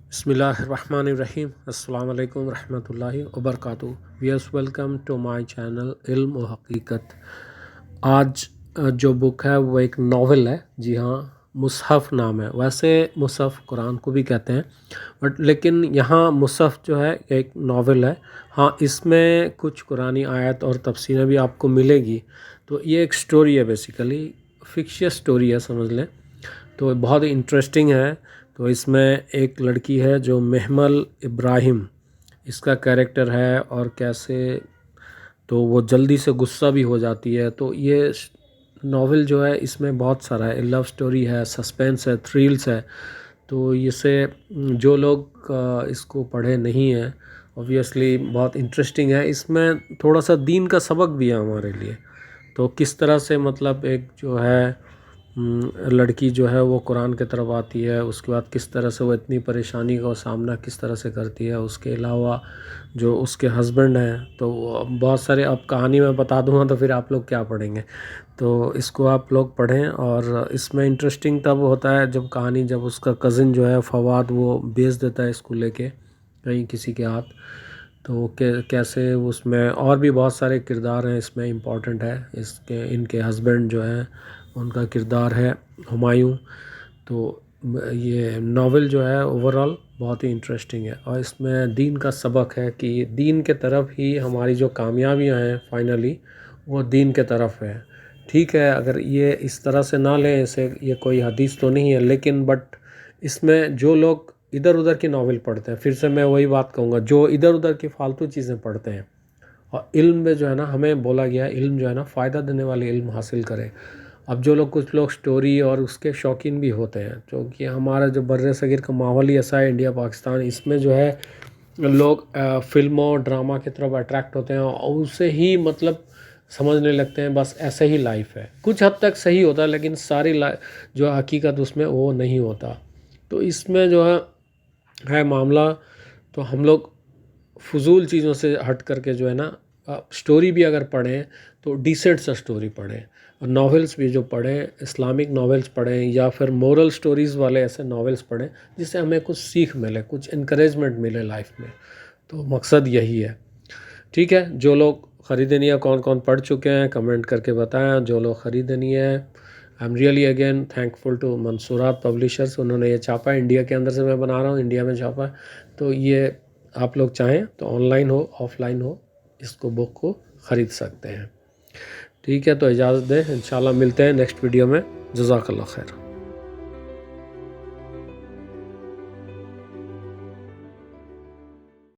बिस्मिल्लाहिर्रहमानिर्रहीम अस्सलाम वालेकुम रहमतुल्लाहि व बरकातुहू। Viewers welcome to my channel Ilm wa हकीकत। आज जो बुक है वो एक नावल है। जी हाँ, मुसहफ़ नाम है। वैसे मुसहफ़ कुरान को भी कहते हैं, बट लेकिन यहाँ मुसहफ़ जो है एक नावल है। हाँ, इसमें कुछ कुरानी आयत और तफसीरें भी आपको मिलेगी। तो ये एक स्टोरी है, बेसिकली फिक्शियस स्टोरी है समझ लें। तो बहुत ही इंटरेस्टिंग है। तो इसमें एक लड़की है जो महमल इब्राहिम इसका कैरेक्टर है, और कैसे तो वो जल्दी से गुस्सा भी हो जाती है। तो ये नावल जो है इसमें बहुत सारा है, लव स्टोरी है, सस्पेंस है, थ्रिल्स है। तो इसे जो लोग इसको पढ़े नहीं हैं, ऑब्वियसली बहुत इंटरेस्टिंग है। इसमें थोड़ा सा दीन का सबक भी है हमारे लिए। तो किस तरह से मतलब एक जो है लड़की जो है वो कुरान की तरफ आती है, उसके बाद किस तरह से वो इतनी परेशानी का सामना किस तरह से करती है। उसके अलावा जो उसके हस्बैंड हैं, तो बहुत सारे, अब कहानी मैं बता दूंगा तो फिर आप लोग क्या पढ़ेंगे। तो इसको आप लोग पढ़ें। और इसमें इंटरेस्टिंग तब होता है जब कहानी, जब उसका कज़िन जो है फवाद वो बेच देता है इसको लेके कहीं किसी के हाथ। तो कैसे उसमें और भी बहुत सारे किरदार हैं इसमें इम्पॉर्टेंट है। इसके इनके हस्बैंड जो हैं उनका किरदार है हुमायूं। तो ये नावल जो है ओवरऑल बहुत ही इंटरेस्टिंग है, और इसमें दीन का सबक है कि दीन के तरफ ही हमारी जो कामयाबियां हैं फाइनली वो दीन के तरफ है। ठीक है, अगर ये इस तरह से ना लें इसे, ये कोई हदीस तो नहीं है, लेकिन बट इसमें जो लोग इधर उधर की नावल पढ़ते हैं, फिर से मैं वही बात कहूँगा, जो इधर उधर की फालतू चीज़ें पढ़ते हैं, और इल्म में जो है ना, हमें बोला गया है इल्म जो है ना फ़ायदा देने वाली इल्म हासिल करें। अब जो लोग, कुछ लोग स्टोरी और उसके शौकीन भी होते हैं, क्योंकि हमारा जो बर्र सगीर का माहौल ही ऐसा है, इंडिया पाकिस्तान, इसमें जो है लोग फिल्मों ड्रामा की तरफ अट्रैक्ट होते हैं और उससे ही मतलब समझने लगते हैं बस ऐसे ही लाइफ है। कुछ हद तक सही होता है, लेकिन सारी जो हकीकत उसमें वो नहीं होता। तो इसमें जो है मामला, तो हम लोग फजूल चीज़ों से हट करके जो है ना, स्टोरी भी अगर पढ़ें तो डिसेंट सा स्टोरी पढ़ें, और नॉवेल्स भी जो पढ़ें, इस्लामिक नॉवेल्स पढ़ें, या फिर मोरल स्टोरीज़ वाले ऐसे नॉवेल्स पढ़ें जिससे हमें कुछ सीख मिले, कुछ इनकरेजमेंट मिले लाइफ में। तो मकसद यही है। ठीक है, जो लोग ख़रीदे नहीं है, कौन कौन पढ़ चुके हैं कमेंट करके बताएं। जो लोग ख़रीदे नहीं है, I am really again thankful to Mansoorat publishers, उन्होंने ये छापा है। इंडिया के अंदर से मैं बना रहा हूँ, इंडिया में छापा है। तो ये आप लोग चाहें तो ऑनलाइन हो ऑफ़लाइन हो, इसको बुक को ख़रीद सकते हैं। ठीक है, तो इजाज़त दें, इंशाल्लाह मिलते हैं नेक्स्ट वीडियो में। जज़ाकल्लाह खैर।